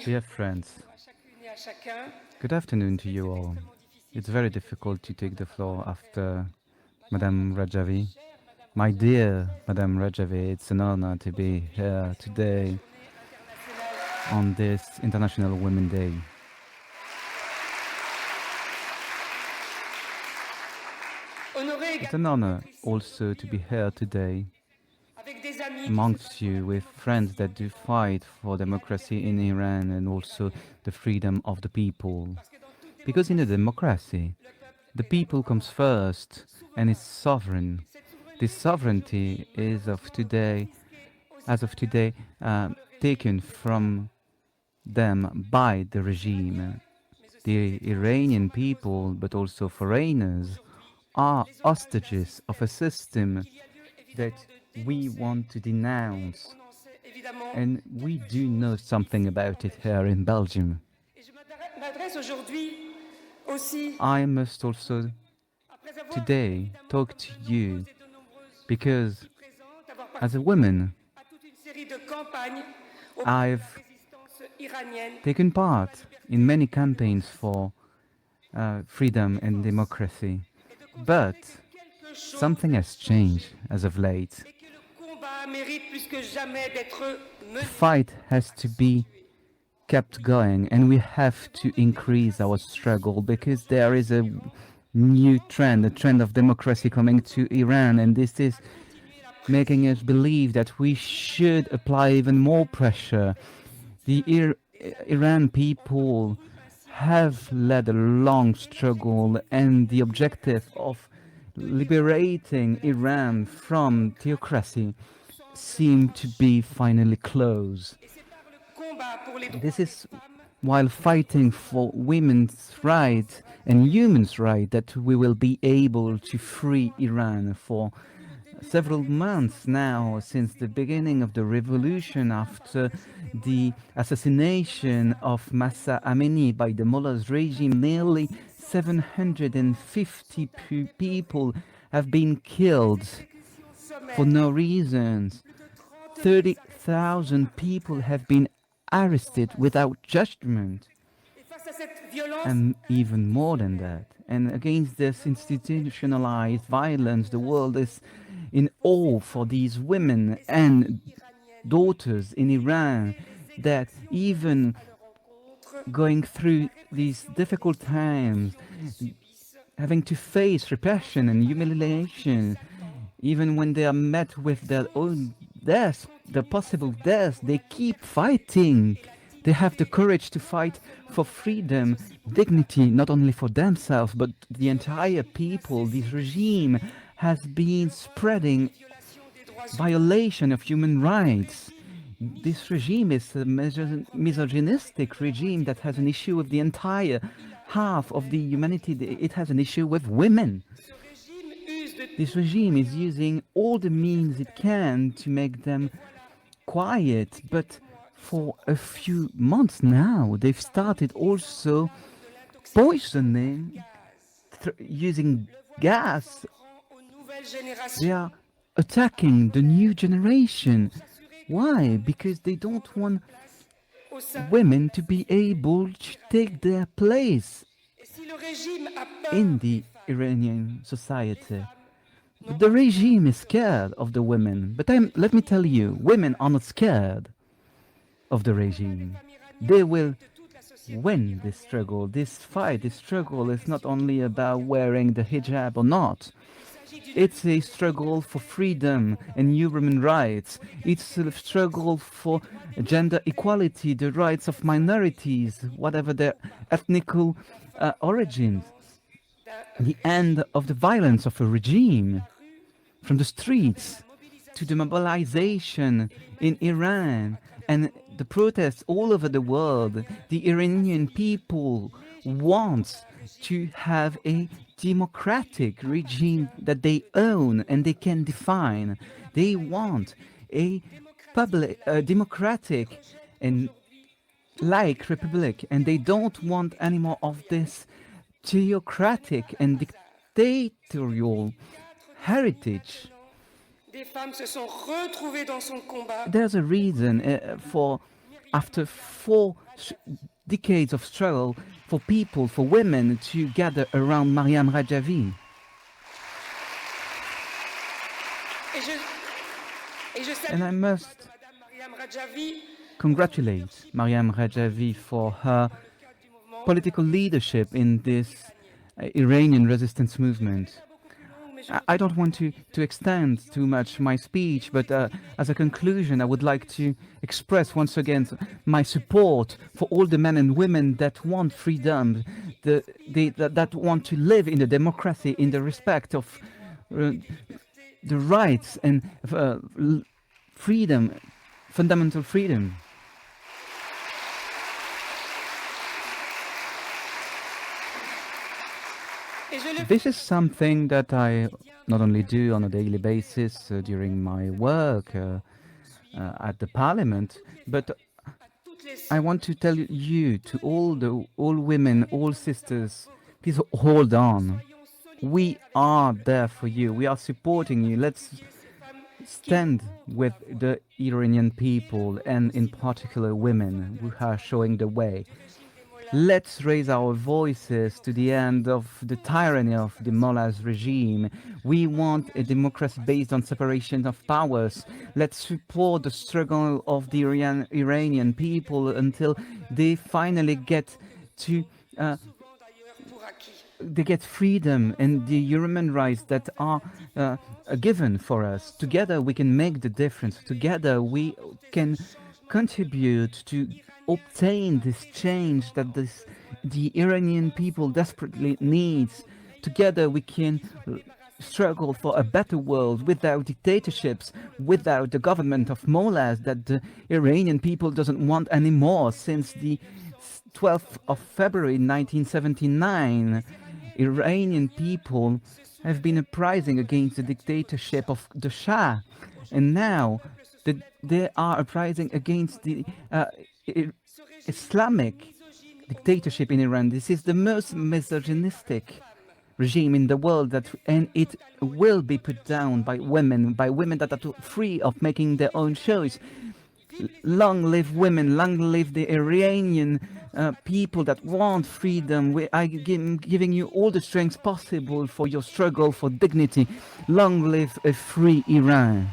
Dear friends, good afternoon to you all. It's very difficult to take the floor after Madame Rajavi. My dear Madame Rajavi, it's an honor to be here today on this International Women's Day. It's an honor also to be here today amongst you with friends that do fight for democracy in Iran and also the freedom of the people. Because in a democracy, the people comes first and is sovereign. This sovereignty is as of today, taken from them by the regime. The Iranian people, but also foreigners, are hostages of a system that we want to denounce. And we do know something about it here in Belgium. I must also today talk to you because as a woman, I've taken part in many campaigns for freedom and democracy. But something has changed as of late. The fight has to be kept going, and we have to increase our struggle because there is a new trend, a trend of democracy coming to Iran, and this is making us believe that we should apply even more pressure. The Iran people have led a long struggle, and the objective of liberating Iran from theocracy seemed to be finally close. This is while fighting for women's rights and human rights that we will be able to free Iran. For several months now, since the beginning of the revolution after the assassination of Mahsa Amini by the Mullah's regime, nearly 750 people have been killed for no reasons. 30,000 people have been arrested without judgment, and even more than that. And against this institutionalized violence, the world is in awe for these women and daughters in Iran that even going through these difficult times, having to face repression and humiliation, even when they are met with their own death, the possible death, they keep fighting. They have the courage to fight for freedom, dignity, not only for themselves, but the entire people. This regime has been spreading violation of human rights. This regime is a misogynistic regime that has an issue with the entire half of the humanity. It has an issue with women. This regime is using all the means it can to make them quiet, but for a few months now, they've started also poisoning, using gas. They are attacking the new generation. Why? Because they don't want women to be able to take their place in the Iranian society. But the regime is scared of the women. But let me tell you, women are not scared of the regime. They will win this struggle, this fight. This struggle is not only about wearing the hijab or not. It's a struggle for freedom and human rights. It's a struggle for gender equality, the rights of minorities, whatever their ethnical origins. The end of the violence of a regime, from the streets to the mobilization in Iran and the protests all over the world. The Iranian people want to have a democratic regime that they own and they can define. They want a democratic and like republic, and they don't want any more of this theocratic and dictatorial heritage. There's a reason for after 4 decades of struggle for people, for women to gather around Mariam Rajavi. And I must congratulate Mariam Rajavi for her political leadership in this Iranian resistance movement. I don't want to extend too much my speech, but as a conclusion, I would like to express once again my support for all the men and women that want freedom, that want to live in the democracy, in the respect of the rights and freedom, fundamental freedom. This is something that I not only do on a daily basis during my work at the parliament, but I want to tell you, to all women, all sisters, please hold on. We are there for you. We are supporting you. Let's stand with the Iranian people, and in particular women who are showing the way. Let's raise our voices to the end of the tyranny of the mullahs regime. We want a democracy based on separation of powers. Let's support the struggle of the Iranian people until they finally get to they get freedom and the human rights that are given for us. Together we can make the difference. Together we can contribute to obtain this change that the Iranian people desperately needs. Together we can struggle for a better world without dictatorships, without the government of mullahs that the Iranian people doesn't want anymore. Since the 12th of February 1979, Iranian people have been uprising against the dictatorship of the Shah, and now they are uprising against the Islamic dictatorship in Iran. This is the most misogynistic regime in the world, and it will be put down by women that are free of making their own choice. Long live women, long live the Iranian people that want freedom. I'm giving you all the strength possible for your struggle for dignity. Long live a free Iran.